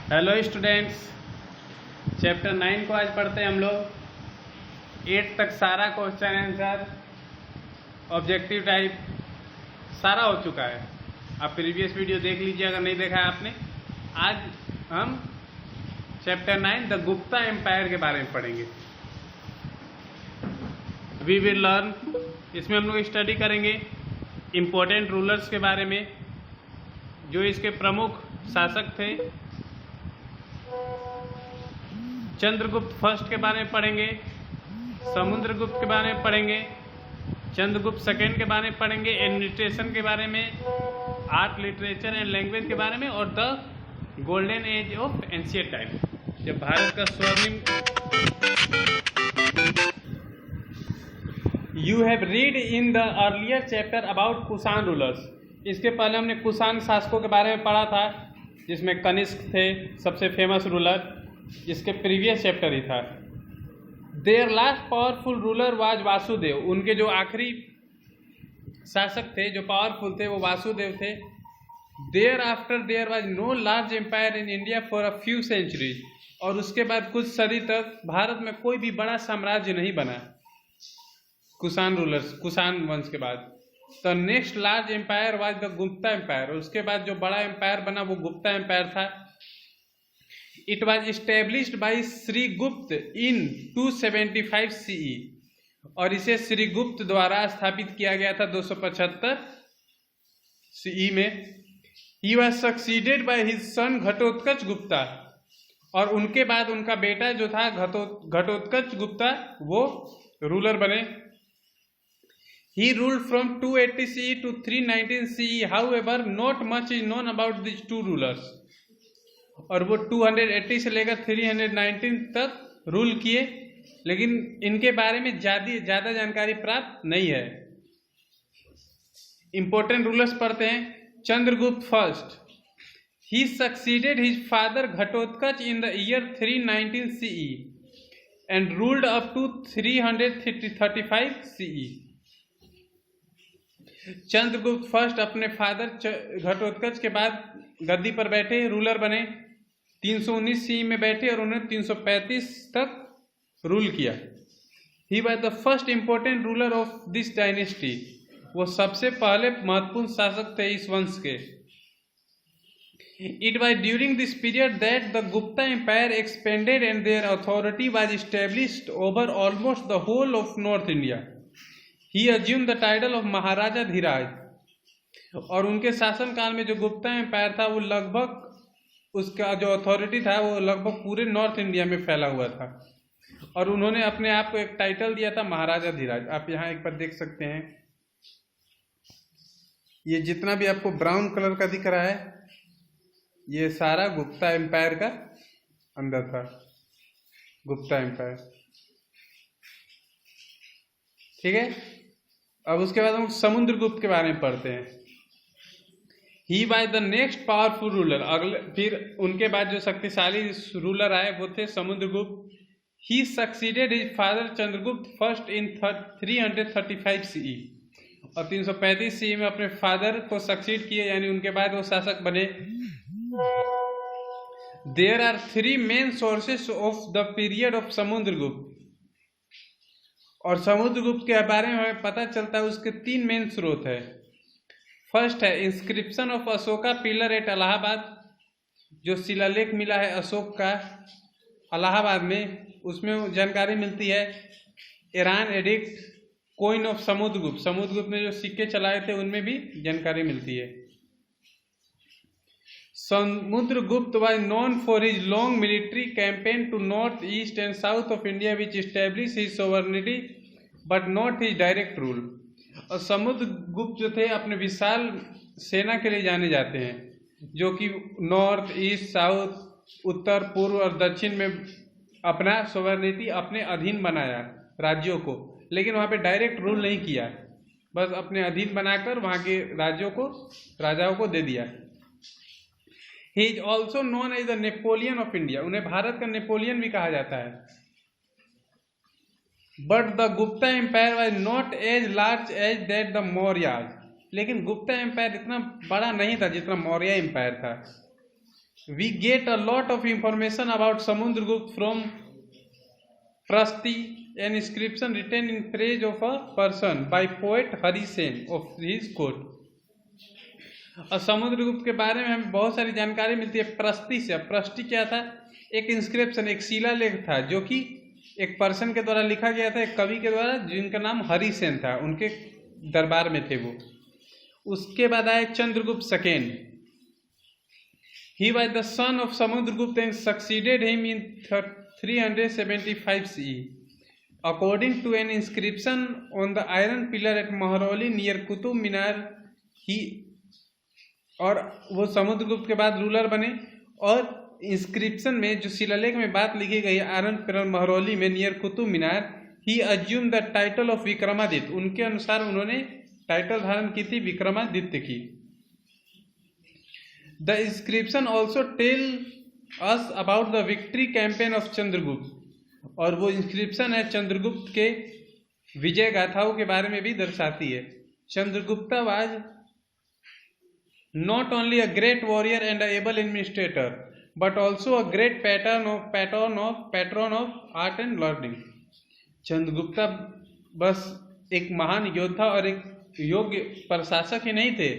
Hello students, chapter 9 को आज पढ़ते हैं हम लोग। 8 तक सारा क्वेश्चन आंसर ऑब्जेक्टिव टाइप सारा हो चुका है। आप प्रीवियस वीडियो देख लीजिए अगर नहीं देखा है आपने। आज हम चैप्टर 9 द गुप्ता एम्पायर के बारे में पढ़ेंगे। वी विल लर्न, इसमें हम लोग स्टडी करेंगे इम्पोर्टेंट रूलर्स के बारे में, जो इसके प्रमुख शासक थे। चंद्रगुप्त फर्स्ट के बारे में पढ़ेंगे, समुद्रगुप्त के बारे में पढ़ेंगे, चंद्रगुप्त सेकेंड के बारे में पढ़ेंगे, एडमिनिस्ट्रेशन के बारे में, आर्ट लिटरेचर एंड लैंग्वेज के बारे में, और the golden age of ancient time, जब भारत का स्वर्णिम। You have read in the earlier chapter about Kushan rulers. इसके पहले हमने कुषाण शासकों के बारे में पढ़ा था, जिसमें कनिष्क थे सबसे फेमस रूलर, जिसके प्रीवियस चैप्टर ही था। Their last powerful ruler was Vasudeva. उनके जो आखिरी शासक थे, जो पावरफुल थे, वो वासुदेव थे। Thereafter there was no large empire in India for a few centuries. और उसके बाद कुछ सदी तक भारत में कोई भी बड़ा साम्राज्य नहीं बना कुषाण रूलर्स, कुषाण वंश के बाद। The next large empire was the Gupta empire. उसके बाद जो बड़ा एम्पायर बना वो गुप्ता एम्पायर था। It was established by Srigupta in 275 CE, और इसे श्रीगुप्त द्वारा स्थापित किया गया था 275 CE में। He was succeeded by his son Ghatotkacha Gupta, और उनके बाद उनका बेटा जो था घटोत्कच गुप्ता, वो रूलर बने। He ruled from 280 CE to 319 CE. However, not much is known about these two rulers. और वो 280 से लेकर 319 तक रूल किए, लेकिन इनके बारे में ज़्यादा जानकारी प्राप्त नहीं है। इंपॉर्टेंट रूलर्स पढ़ते हैं। Chandragupta first, he succeeded his father Ghatotkacha in the year 319 CE and ruled up to 335 CE। Chandragupta first अपने फादर घटोत्कच के बाद गद्दी पर बैठे, रूलर बने। 319 CE में बैठे और उन्होंने 335 तक रूल किया। He was the first important ruler of this dynasty. वो सबसे पहले महत्वपूर्ण शासक थे इस वंश के। It was during this period that the Gupta empire expanded and their authority was established over almost the whole of north India. He assumed the title of Maharaja Dhiraj. और उनके शासन काल में जो गुप्ता एम्पायर था, वो लगभग, उसका जो अथॉरिटी था वो लगभग पूरे नॉर्थ इंडिया में फैला हुआ था, और उन्होंने अपने आप को एक टाइटल दिया था महाराजा धीराज। आप यहाँ एक बार देख सकते हैं, ये जितना भी आपको ब्राउन कलर का दिख रहा है, ये सारा गुप्ता एम्पायर का अंदर था, गुप्ता एम्पायर। ठीक है, अब उसके बाद हम समुद्रगुप्त के बारे में पढ़ते हैं। He was the next powerful ruler. फिर उनके बाद जो शक्तिशाली रूलर आए वो थे Samudragupta. He succeeded his father Chandragupta first in 335 CE, और 335 CE में अपने फादर को सक्सीड किए, यानी उनके बाद वो शासक बने। There are 3 main sources of the period of Samudragupta. और समुद्रगुप्त के बारे में हमें पता चलता है, उसके 3 मेन स्रोत है। फर्स्ट है inscription of Ashoka pillar at Allahabad, जो शिलालेख मिला है अशोक का इलाहाबाद में, उसमें जानकारी मिलती है। Iran addict, coin of Samudragupta, Samudragupta ने जो सिक्के चलाए थे उनमें भी जानकारी मिलती है। Samudragupta was known for his long military campaign to north east and south of India which establish his sovereignty but not his direct rule. और समुद्रगुप्त जो थे अपने विशाल सेना के लिए जाने जाते हैं, जो कि नॉर्थ ईस्ट साउथ, उत्तर पूर्व और दक्षिण में अपना सोवर्निटी, अपने अधीन बनाया राज्यों को, लेकिन वहाँ पे डायरेक्ट रूल नहीं किया, बस अपने अधीन बनाकर वहाँ के राज्यों को, राजाओं को दे दिया। He is also known as the Napoleon of India. उन्हें भारत का नेपोलियन भी कहा जाता है। But the Gupta empire was not as large as that the Mauryas. लेकिन गुप्ता एम्पायर इतना बड़ा नहीं था जितना मौर्य एम्पायर था। We get a lot of information about Samudragupta from Prasti, an inscription written in praise of a person by poet Hari Sen of his court. और समुद्रगुप्त के बारे में हमें बहुत सारी जानकारी मिलती है प्रस्ती से। प्रस्ती क्या था? एक इंस्क्रिप्शन, एक शिलालेख था जो कि एक पर्सन के द्वारा लिखा गया था, एक कवि के द्वारा, जिनका नाम हरि सेन था, उनके दरबार में थे वो। उसके बाद आए Chandragupta second. He was the son of Samudragupta and succeeded him in 375 CE according to an inscription on the iron pillar at Mehrauli near Qutub Minar. He और वो समुद्रगुप्त के बाद रूलर बने, और इंस्क्रिप्शन में जो शिलालेख में बात लिखी गई आयरन पिलर महरौली में near Qutub Minar, he assume the title of Vikramaditya. उनके अनुसार उन्होंने टाइटल धारण की थी विक्रमादित्य की। The inscription also tell us about the victory campaign of Chandragupta, और वो इंस्क्रिप्शन है चंद्रगुप्त के विजय गाथाओं के बारे में भी दर्शाती है। Chandragupta was not only a great warrior and an able administrator, but also a great patron of art and learning. Chandragupta बस एक महान योद्धा और एक योग्य प्रशासक ही नहीं थे,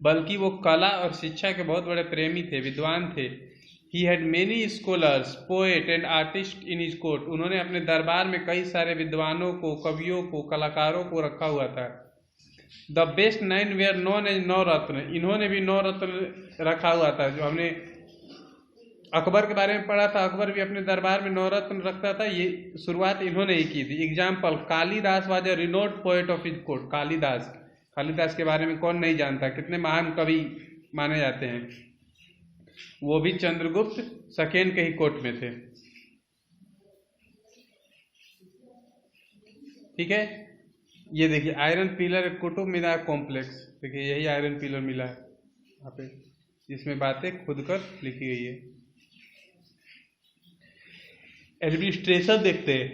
बल्कि वो कला और शिक्षा के बहुत बड़े प्रेमी थे, विद्वान थे। He had many scholars, poet and artists in his court. उन्होंने अपने दरबार में कई सारे विद्वानों को, कवियों को, कलाकारों को रखा हुआ था। The best 9 were known as Navratna. इन्होंने भी नवरत्न रखा हुआ था। जो हमने अकबर के बारे में पढ़ा था, अकबर भी अपने दरबार में नवरत्न रखता था, ये शुरुआत इन्होंने ही की थी। Example, Kalidas was a renowned poet of his court. Kalidas के बारे में कौन नहीं जानता, कितने महान कवि माने जाते हैं। वो भी चंद्रगुप्त सेकेंड के ही कोर्ट में थे। ठीक है, ये देखिए iron pillar Qutub Minar complex, देखिए यही आयरन पिलर मिला है यहाँ पे, जिसमें बातें खुद कर लिखी गई है। एडमिनिस्ट्रेशन देखते हैं।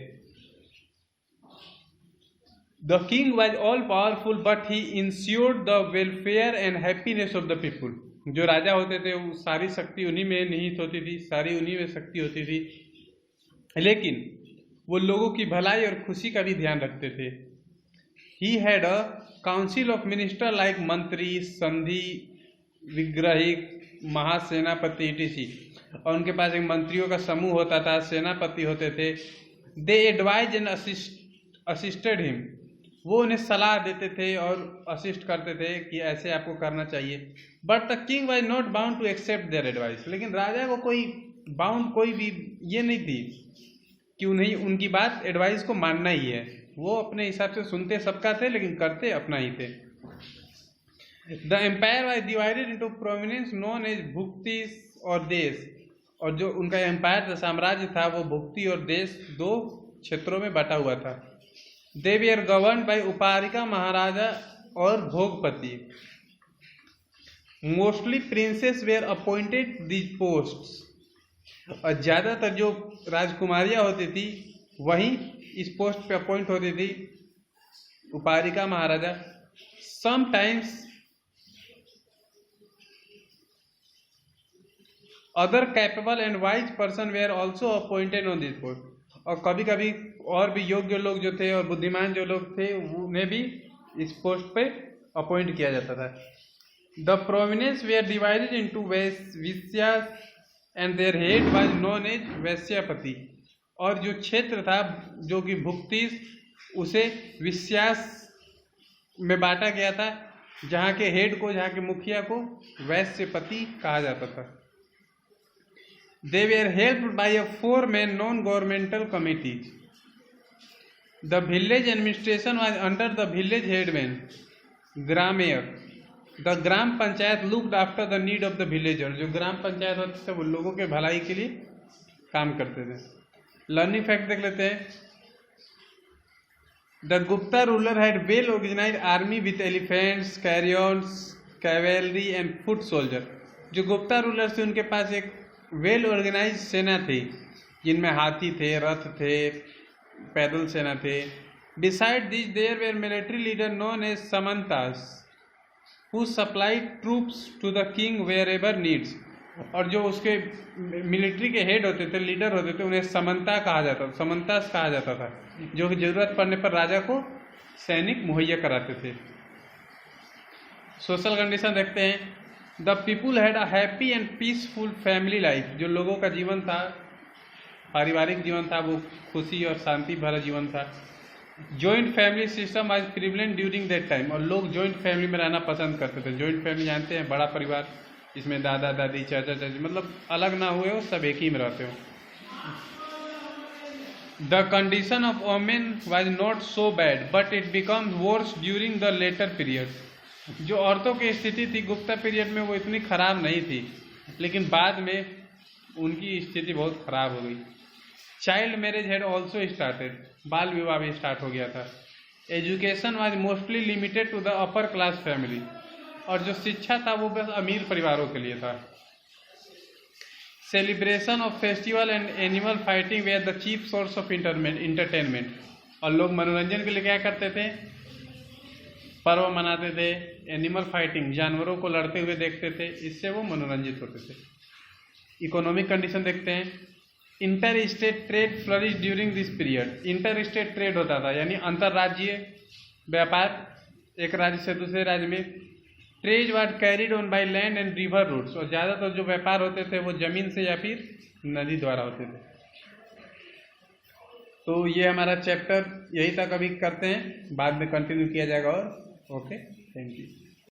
The king was all powerful but he insured the welfare and happiness of the people. जो राजा होते थे वो सारी शक्ति उन्हीं में निहित होती थी, सारी उन्हीं में शक्ति होती थी, लेकिन वो लोगों की भलाई और खुशी का भी ध्यान रखते थे। He had a council of minister like मंत्री, संधि, विग्रहिक, महासेनापति etc. और उनके पास एक मंत्रियों का समूह होता था, सेनापति होते थे। They advised and assisted him. वो उन्हें सलाह देते थे और असिस्ट करते थे कि ऐसे आपको करना चाहिए। But the king was not bound to accept their advice. लेकिन राजा को कोई भी ये नहीं थी कि उन्हें उनकी बात एडवाइस को मानना ही है। वो अपने हिसाब से सुनते सबका थे, लेकिन करते अपना ही थे। The empire was divided into province known as Bhukti और देश। और जो उनका एम्पायर था, साम्राज्य था, वो भुक्ति और देश दो क्षेत्रों में बटा हुआ था। दे वर गवर्न बाय उपारिका महाराजा और Bhogpati. Mostly princes were appointed these posts. और ज्यादातर जो राजकुमारियां होती थी वही इस पोस्ट पे अपॉइंट होती थी, Uparika Maharaja. Sometimes other capable and wise person were also appointed on this post. और कभी कभी और भी योग्य लोग जो थे और बुद्धिमान जो लोग थे उन्हें भी इस पोस्ट पे अपॉइंट किया जाता था। The provinces were divided into Vaishyas and their head was known as Vaishyapati. और जो क्षेत्र था जो कि भुक्ति, उसे विश्यास में बांटा गया था, जहाँ के हेड को, जहाँ के मुखिया को वैश्यपति कहा जाता था। They were helped by a 4-man non governmental committees. The village administration was under the village headman Grameyar. The gram panchayat looked after the need of the villager. जो ग्राम पंचायत होते थे वो लोगों के भलाई के लिए काम करते थे। लर्निंग फैक्ट देख लेते हैं। The Gupta ruler had well organised army with elephants, carriers, cavalry and foot soldier. जो गुप्ता रूलर थे उनके पास एक वेल ऑर्गेनाइज सेना थी, जिनमें हाथी थे, रथ थे, पैदल सेना थे। Beside this there were military leader known as Samantas who supplied troops to the king wherever needs. और जो उसके मिलिट्री के हेड होते थे, लीडर होते थे, उन्हें समंता कहा जाता था, समंतास कहा जाता था, जो कि जरूरत पड़ने पर राजा को सैनिक मुहैया कराते थे। सोशल कंडीशन देखते हैं। The people had a happy and peaceful family life, जो लोगों का जीवन था, पारिवारिक जीवन था, वो खुशी और शांति भरा जीवन था। जॉइंट फैमिली सिस्टम आज प्रिवलेंट ड्यूरिंग दैट टाइम, और लोग जॉइंट फैमिली में रहना पसंद करते थे। जॉइंट फैमिली जानते हैं, बड़ा परिवार, इसमें दादा दादी चाचा चाची, मतलब अलग ना हुए हो, सब एक ही में रहते हो। The condition of women was not so bad but it becomes worse during the later period, जो औरतों की स्थिति थी गुप्ता पीरियड में वो इतनी खराब नहीं थी, लेकिन बाद में उनकी स्थिति बहुत खराब हो गई। Child marriage had also started, बाल विवाह भी स्टार्ट हो गया था। Education was mostly limited to the upper class family, और जो शिक्षा था वो बस अमीर परिवारों के लिए था। Celebration of festival and animal fighting were the chief source of entertainment, और लोग मनोरंजन के लिए क्या करते थे, पर्व मनाते थे। एनिमल फाइटिंग, जानवरों को लड़ते हुए देखते थे, इससे वो मनोरंजित होते थे। इकोनॉमिक कंडीशन देखते हैं। Inter state trade flourish during this period, inter state trade होता था, यानी अंतर्राज्यीय व्यापार एक राज्य से दूसरे राज्य में। Trade was carried on by land and river roots, और ज़्यादातर जो व्यापार होते थे वो जमीन से या फिर नदी द्वारा होते थे। तो ये हमारा चैप्टर यही तक अभी करते हैं, बाद में कंटिन्यू किया जाएगा। और ओके, थैंक यू।